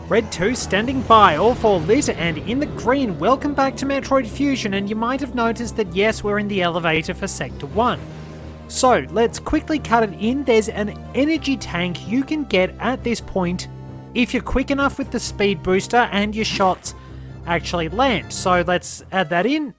Red 2 standing by, all for lit, and in the green, welcome back to Metroid Fusion, and you might have noticed that yes, we're in the elevator for Sector 1. So, let's quickly cut it in. There's an energy tank you can get at this point if you're quick enough with the speed booster and your shots actually land. So let's add that in.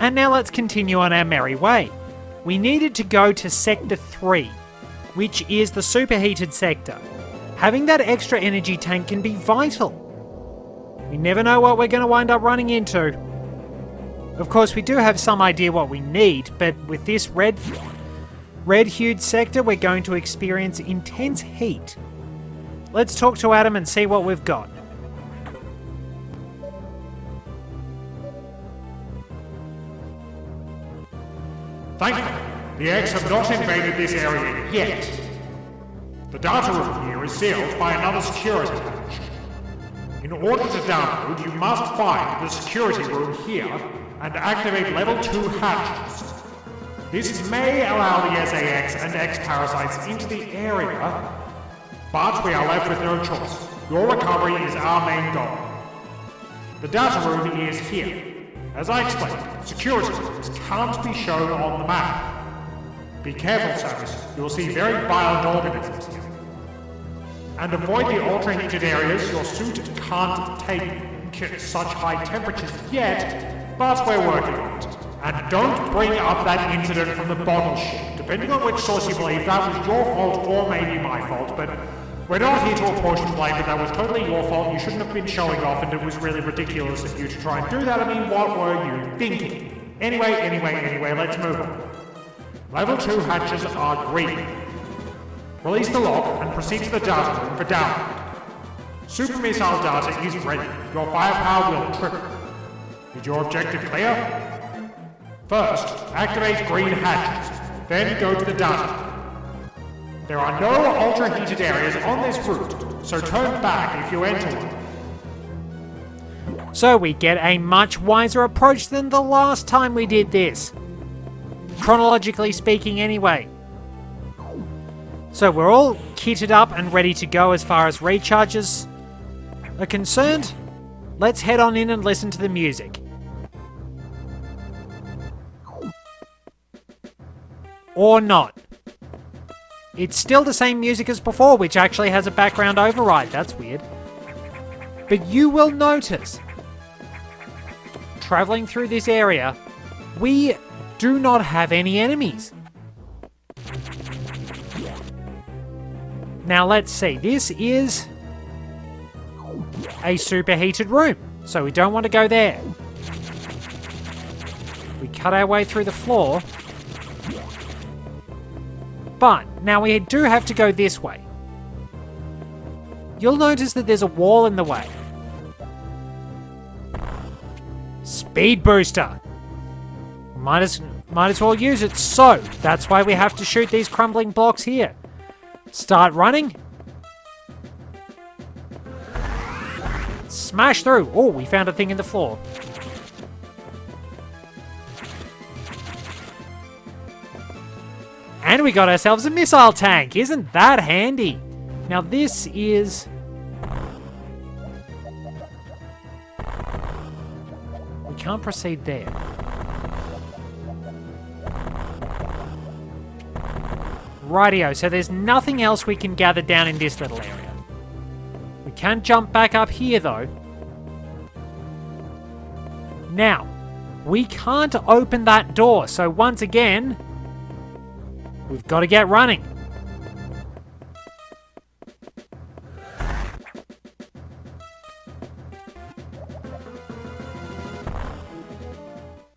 And now let's continue on our merry way. We needed to go to Sector 3, which is the superheated sector. Having that extra energy tank can be vital. We never know what we're going to wind up running into. Of course, we do have some idea what we need, but with this red-hued sector, we're going to experience intense heat. Let's talk to Adam and see what we've got. Thankfully, the X have not invaded this area yet. The data room here is sealed by another security hatch. In order to download, you must find the security room here and activate level 2 hatches. This may allow the SAX and X parasites into the area, but we are left with no choice. Your recovery is our main goal. The data room is here. As I explained, security rooms can't be shown on the map. Be careful, Samus. You will see very violent organisms here. And avoid the ultra-heated areas. Your suit can't take such high temperatures yet, but we're working on it. And don't bring up that incident from the bottle ship. Depending on which source you believe, that was your fault or maybe my fault, but we're not here to apportion blame, but that was totally your fault. You shouldn't have been showing off, and it was really ridiculous of you to try and do that. I mean, what were you thinking? Anyway, let's move on. Level 2 hatches are green. Release the lock and proceed to the data room for download. Super missile data is ready. Your firepower will triple. Is your objective clear? First, activate green hatches, then go to the data room. There are no ultra-heated areas on this route, so turn back if you enter one. So we get a much wiser approach than the last time we did this. Chronologically speaking anyway. So we're all kitted up and ready to go as far as recharges are concerned. Let's head on in and listen to the music. Or not. It's still the same music as before, which actually has a background override. That's weird. But you will notice, traveling through this area, we do not have any enemies. Now let's see. This is a superheated room, so we don't want to go there. We cut our way through the floor. But now we do have to go this way. You'll notice that there's a wall in the way. Speed booster. Might as well use it. So that's why we have to shoot these crumbling blocks here. Start running. Smash through. Oh, we found a thing in the floor. And we got ourselves a missile tank. Isn't that handy? Now this is... we can't proceed there. Rightio, so there's nothing else we can gather down in this little area. We can jump back up here though. Now, we can't open that door, so once again, we've got to get running.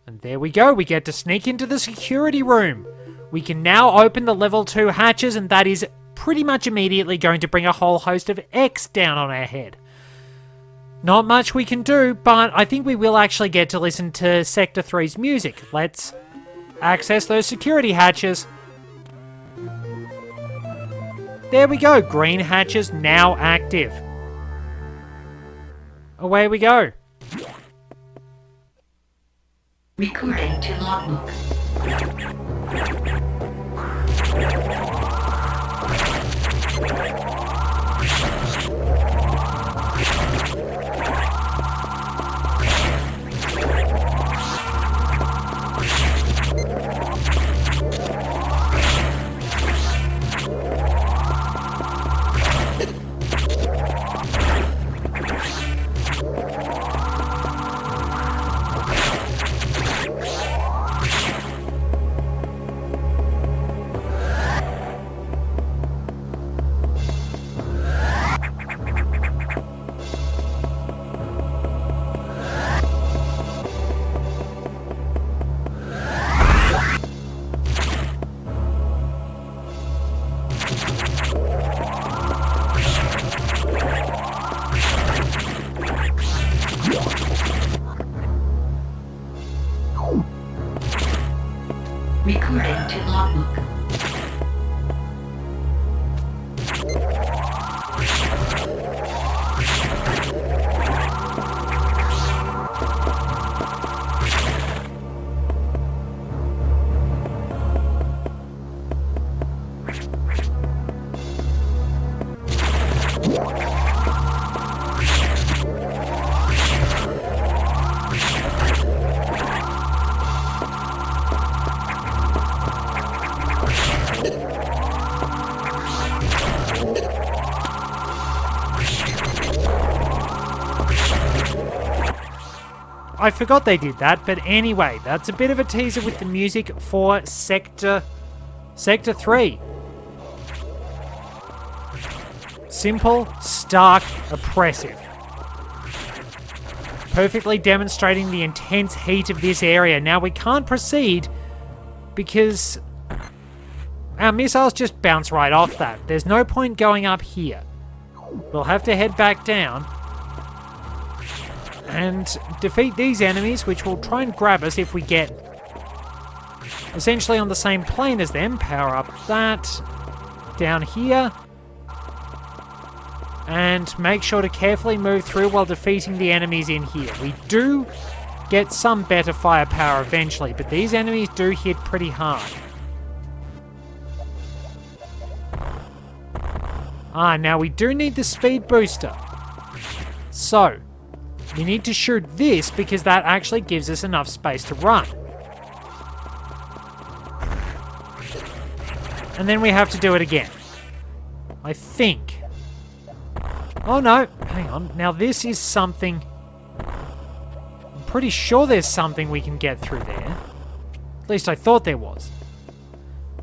And there we go, we get to sneak into the security room. We can now open the level 2 hatches, and that is pretty much immediately going to bring a whole host of X down on our head. Not much we can do, but I think we will actually get to listen to Sector 3's music. Let's access those security hatches. There we go, green hatches now active. Away we go. Recording to logbook. Recording to logbook. I forgot they did that, but anyway, that's a bit of a teaser with the music for Sector 3. Simple, stark, oppressive. Perfectly demonstrating the intense heat of this area. Now we can't proceed because our missiles just bounce right off that. There's no point going up here. We'll have to head back down and defeat these enemies, which will try and grab us if we get essentially on the same plane as them. Power up that down here. And make sure to carefully move through while defeating the enemies in here. We do get some better firepower eventually, but these enemies do hit pretty hard. Now we do need the speed booster. So, we need to shoot this because that actually gives us enough space to run. And then we have to do it again. I think. Oh no, hang on. Now this is something... I'm pretty sure there's something we can get through there. At least I thought there was.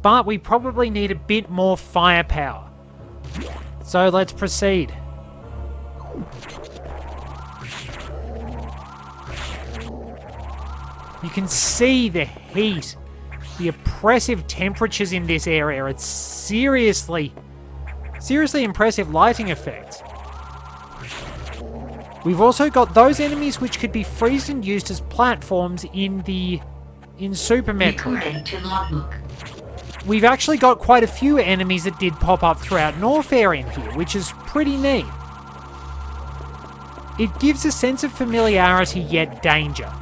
But we probably need a bit more firepower. So let's proceed. You can see the heat, the oppressive temperatures in this area. It's seriously impressive lighting effects. We've also got those enemies which could be freezed and used as platforms in Super Metroid. We've actually got quite a few enemies that did pop up throughout Norfair in here, which is pretty neat. It gives a sense of familiarity yet danger.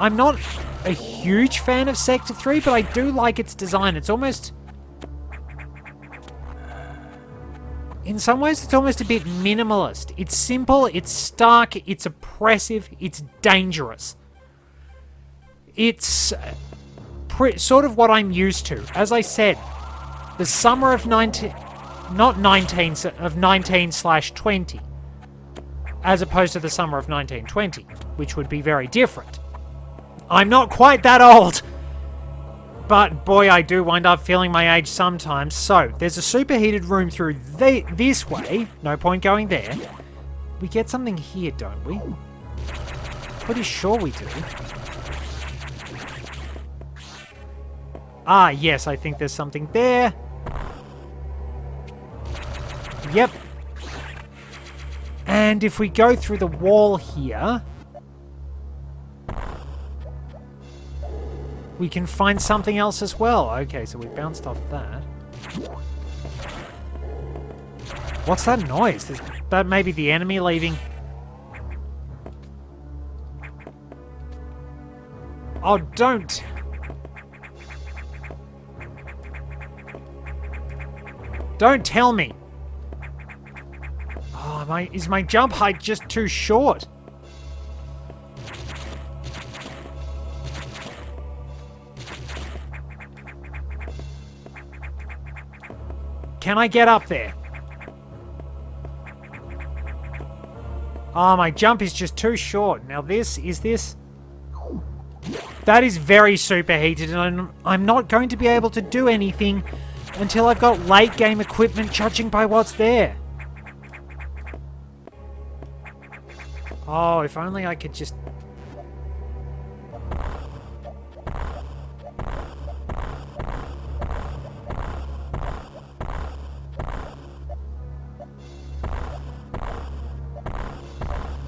I'm not a huge fan of Sector 3, but I do like its design. It's almost... in some ways, it's almost a bit minimalist. It's simple, it's stark, it's oppressive, it's dangerous. It's sort of what I'm used to. As I said, the summer of 19/20, as opposed to the summer of 1920, which would be very different. I'm not quite that old, but boy, I do wind up feeling my age sometimes. So, there's a superheated room through this way. No point going there. We get something here, don't we? Pretty sure we do. Yes, I think there's something there. Yep. And if we go through the wall here, we can find something else as well. Okay, so we bounced off that. What's that noise? That may be the enemy leaving. Oh, don't! Don't tell me! Oh, is my jump height just too short? Can I get up there? Oh, my jump is just too short. Now this... That is very superheated, and I'm not going to be able to do anything until I've got late game equipment judging by what's there. Oh, if only I could just...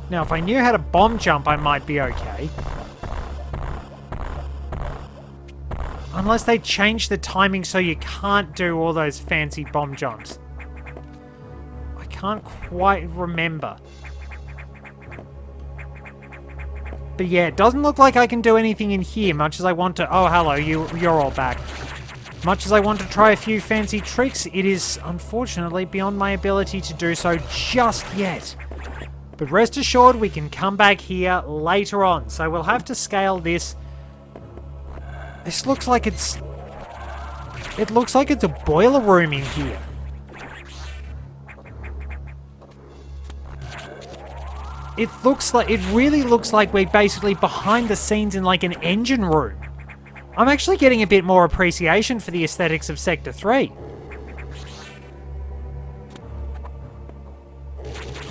Now, if I knew how to bomb jump, I might be okay. Unless they change the timing so you can't do all those fancy bomb jumps. I can't quite remember. But yeah, it doesn't look like I can do anything in here, much as I want to... Oh, hello, you're all back. Much as I want to try a few fancy tricks, it is unfortunately beyond my ability to do so just yet. But rest assured, we can come back here later on. So we'll have to scale this. This looks like it's... It looks like it's a boiler room in here. It really looks like we're basically behind the scenes in like an engine room. I'm actually getting a bit more appreciation for the aesthetics of Sector 3.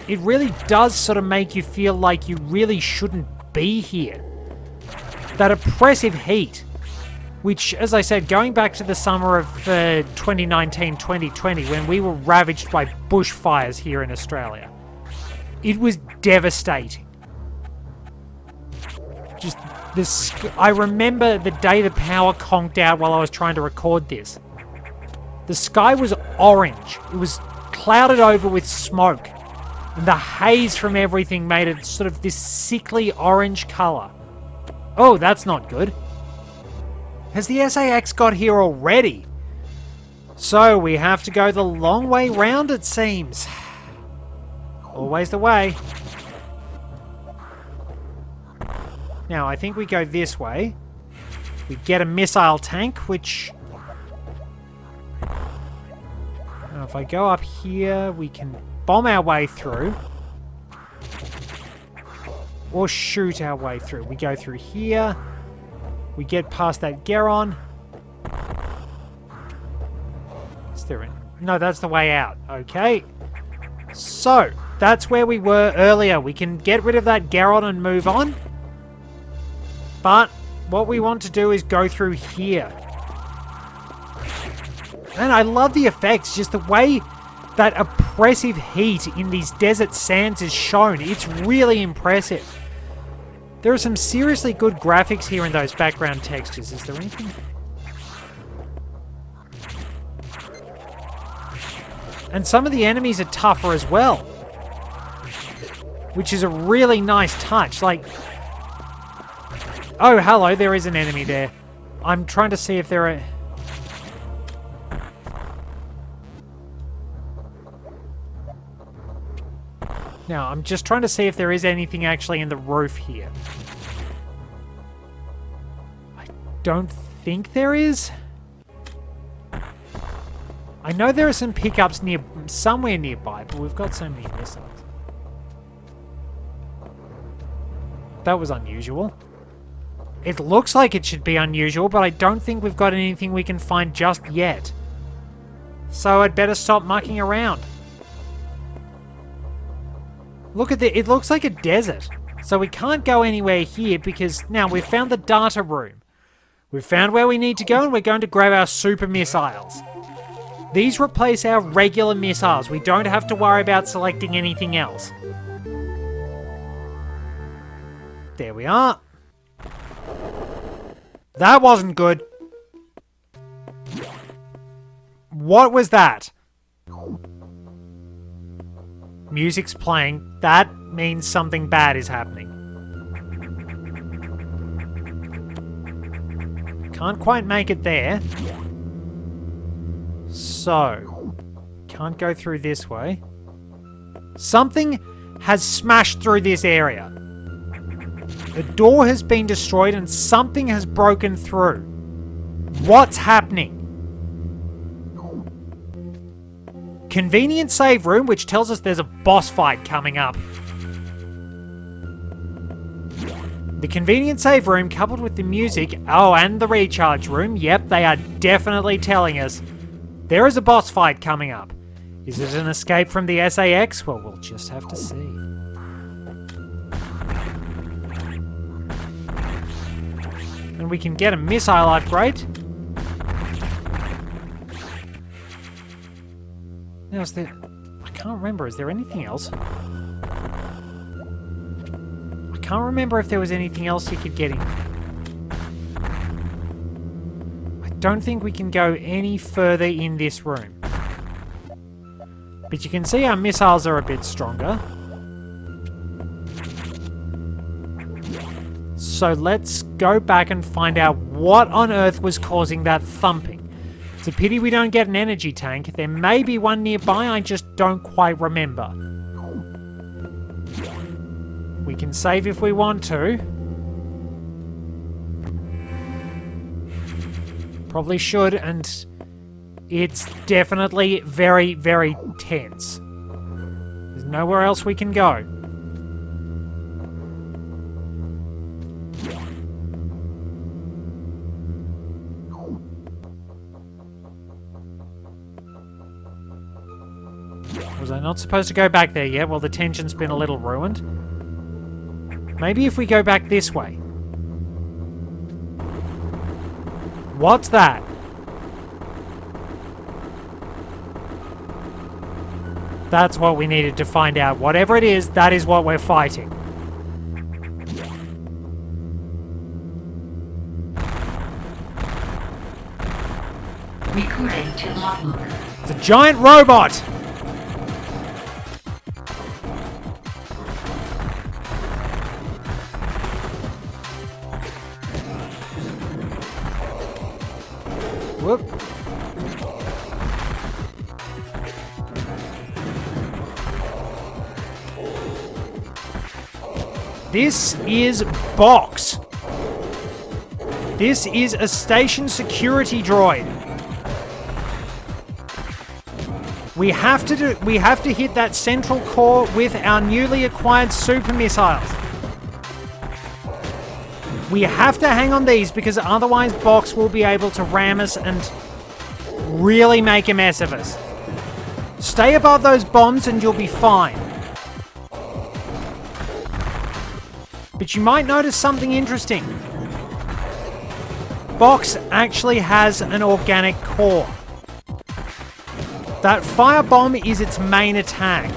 It really does sort of make you feel like you really shouldn't be here. That oppressive heat, which, as I said, going back to the summer of 2019-2020, when we were ravaged by bushfires here in Australia, it was devastating. Just this. I remember the day the power conked out while I was trying to record this. The sky was orange. It was clouded over with smoke. And the haze from everything made it sort of this sickly orange colour. Oh, that's not good. Has the SAX got here already? So we have to go the long way round, it seems. Always the way. Now, I think we go this way. We get a missile tank, which... Now, if I go up here, we can bomb our way through. Or shoot our way through. We go through here. We get past that Geron. Is there any... No, that's the way out. Okay. So, that's where we were earlier. We can get rid of that Geron and move on. But what we want to do is go through here. And I love the effects. Just the way that oppressive heat in these desert sands is shown. It's really impressive. There are some seriously good graphics here in those background textures. Is there anything? And some of the enemies are tougher as well. Which is a really nice touch. Like... Oh, hello, there is an enemy there. I'm trying to see if there are... Now, I'm just trying to see if there is anything actually in the roof here. I don't think there is. I know there are some pickups somewhere nearby, but we've got so many missiles. That was unusual. It looks like it should be unusual, but I don't think we've got anything we can find just yet. So I'd better stop mucking around. Look at it looks like a desert. So we can't go anywhere here because now we've found the data room. We've found where we need to go and we're going to grab our super missiles. These replace our regular missiles. We don't have to worry about selecting anything else. There we are. That wasn't good. What was that? Music's playing. That means something bad is happening. Can't quite make it there. So, can't go through this way. Something has smashed through this area. The door has been destroyed and something has broken through. What's happening? Convenient save room, which tells us there's a boss fight coming up. The convenient save room coupled with the music, oh, and the recharge room, yep, they are definitely telling us there is a boss fight coming up. Is it an escape from the SAX? Well, we'll just have to see. And we can get a missile upgrade. Now, is there... I can't remember. Is there anything else? I can't remember if there was anything else you could get in. I don't think we can go any further in this room. But you can see our missiles are a bit stronger. So let's go back and find out what on earth was causing that thumping. It's a pity we don't get an energy tank. There may be one nearby, I just don't quite remember. We can save if we want to. Probably should, and it's definitely very, very tense. There's nowhere else we can go. Was I not supposed to go back there yet? Well, the tension's been a little ruined. Maybe if we go back this way. What's that? That's what we needed to find out. Whatever it is, that is what we're fighting. Recording to logbook. It's a giant robot! Whoop. This is B.O.X. This is a station security droid. We have to hit that central core with our newly acquired super missiles. We have to hang on these because otherwise B.O.X will be able to ram us and really make a mess of us. Stay above those bombs and you'll be fine. But you might notice something interesting. B.O.X actually has an organic core. That firebomb is its main attack.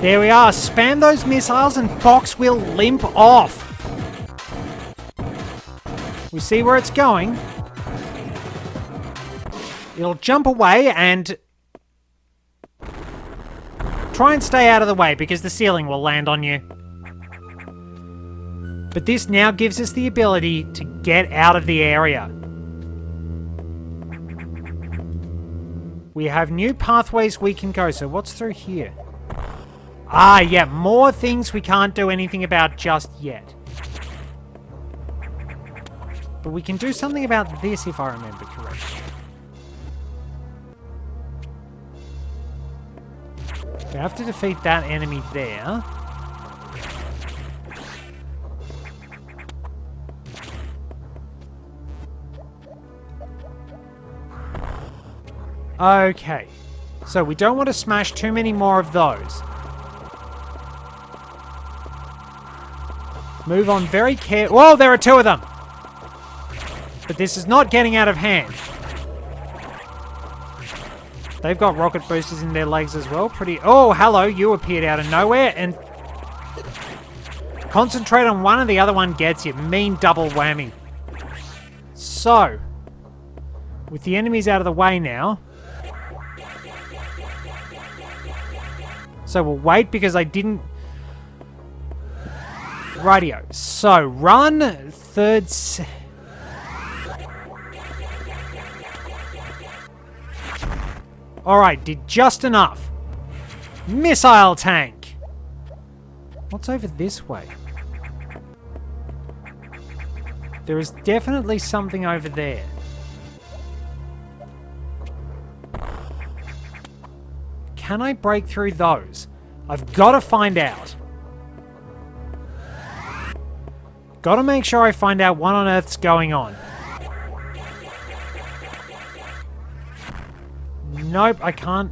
There we are. Spam those missiles and B.O.X will limp off. We see where it's going. It'll jump away and try and stay out of the way because the ceiling will land on you. But this now gives us the ability to get out of the area. We have new pathways we can go. So what's through here? Ah, yeah, more things we can't do anything about just yet. But we can do something about this if I remember correctly. We have to defeat that enemy there. Okay. So we don't want to smash too many more of those. Move on very carefully. Whoa, there are two of them! But this is not getting out of hand. They've got rocket boosters in their legs as well. Pretty... Oh, hello, you appeared out of nowhere and Concentrate on one and the other one gets you. Mean double whammy. So, with the enemies out of the way now. So we'll wait because I didn't... Rightio. So, run, third... Alright, did just enough. Missile tank. What's over this way? There is definitely something over there. Can I break through those? I've got to find out. Got to make sure I find out what on earth's going on. Nope, I can't.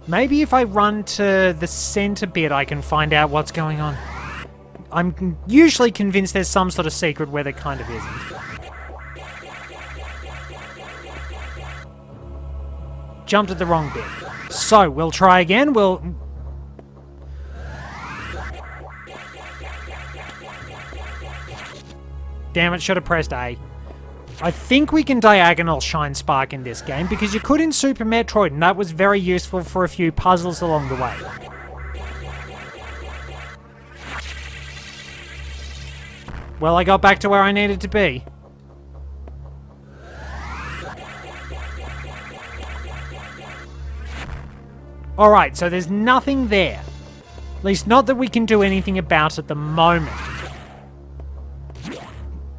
Maybe if I run to the center bit, I can find out what's going on. I'm usually convinced there's some sort of secret where there kind of isn't. Jumped at the wrong bit. So, we'll try again. Damn it, should have pressed A. I think we can diagonal Shine Spark in this game, because you could in Super Metroid, and that was very useful for a few puzzles along the way. Well, I got back to where I needed to be. Alright, so there's nothing there. At least not that we can do anything about at the moment.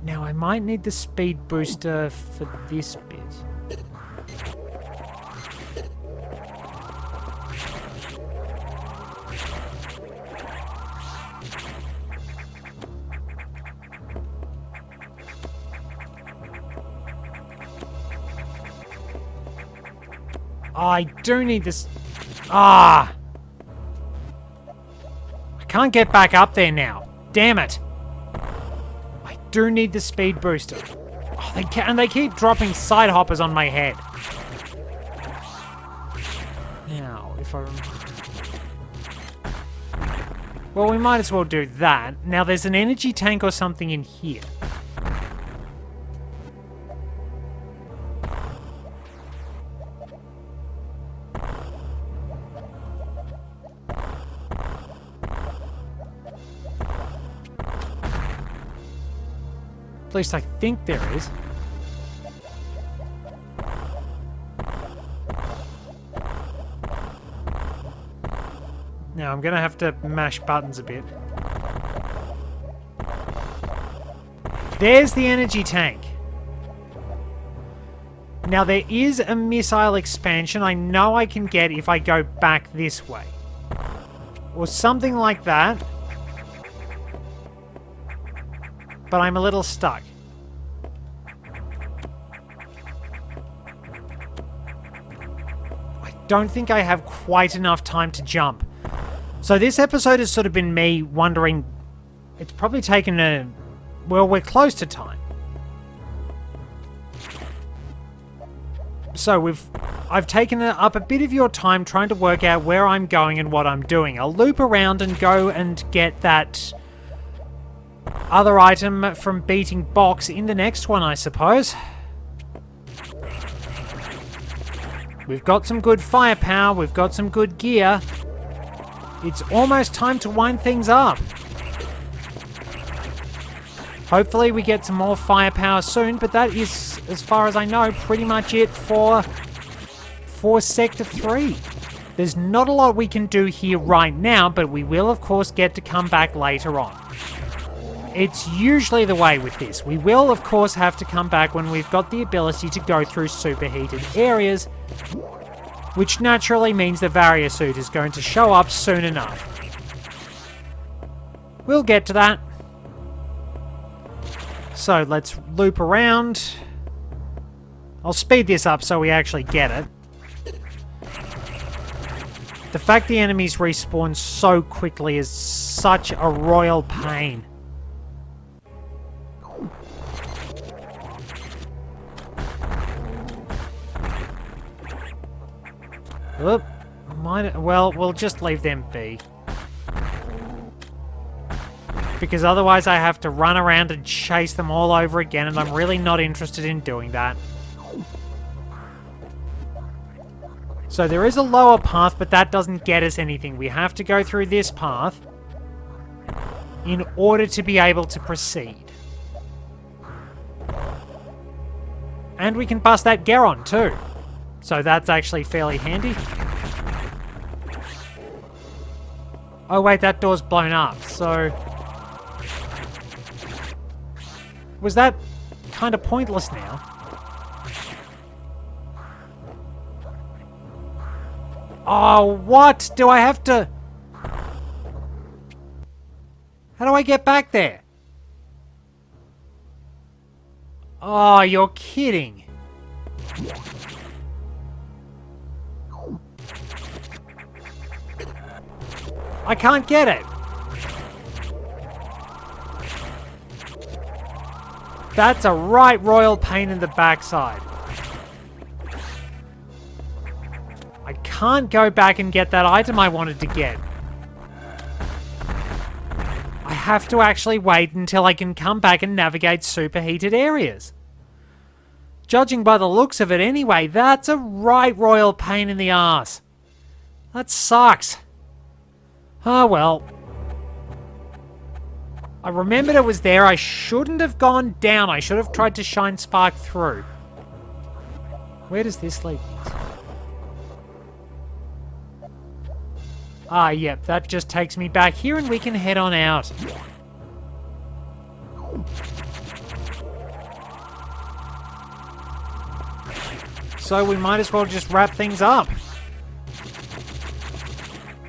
Now, I might need the speed booster for this bit. I do need this... Ah! I can't get back up there now. Damn it. I do need the speed booster. Oh, they keep dropping side hoppers on my head. Now, if I... Well, we might as well do that. Now, there's an energy tank or something in here. At least I think there is. Now I'm gonna have to mash buttons a bit. There's the energy tank. Now there is a missile expansion I know I can get if I go back this way. Or something like that. But I'm a little stuck. I don't think I have quite enough time to jump. So this episode has sort of been me wondering... It's probably taken a... Well, we're close to time. So I've taken up a bit of your time trying to work out where I'm going and what I'm doing. I'll loop around and go and get that... other item from beating B.O.X in the next one, I suppose. We've got some good firepower, we've got some good gear. It's almost time to wind things up. Hopefully we get some more firepower soon, but that is, as far as I know, pretty much it for Sector 3. There's not a lot we can do here right now, but we will of course get to come back later on. It's usually the way with this. We will, of course, have to come back when we've got the ability to go through superheated areas, which naturally means the Varia suit is going to show up soon enough. We'll get to that. So, let's loop around. I'll speed this up so we actually get it. The fact the enemies respawn so quickly is such a royal pain. Oop. Well, we'll just leave them be. Because otherwise I have to run around and chase them all over again, and I'm really not interested in doing that. So there is a lower path, but that doesn't get us anything. We have to go through this path in order to be able to proceed. And we can bust that Geron too. So that's actually fairly handy. Oh wait, that door's blown up, so... Was that kind of pointless now? Oh, what? Do I have to... How do I get back there? Oh, you're kidding. I can't get it. That's a right royal pain in the backside. I can't go back and get that item I wanted to get. I have to actually wait until I can come back and navigate superheated areas. Judging by the looks of it anyway, that's a right royal pain in the arse. That sucks. Oh well. I remembered it was there. I shouldn't have gone down. I should have tried to shine spark through. Where does this lead me to? Ah, yep, that just takes me back here and we can head on out. So we might as well just wrap things up.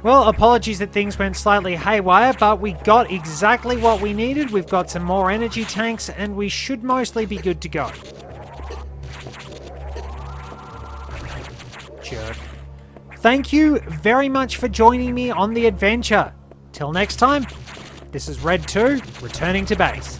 Well, apologies that things went slightly haywire, but we got exactly what we needed. We've got some more energy tanks, and we should mostly be good to go. Jerk. Thank you very much for joining me on the adventure. Till next time, this is Red 2, returning to base.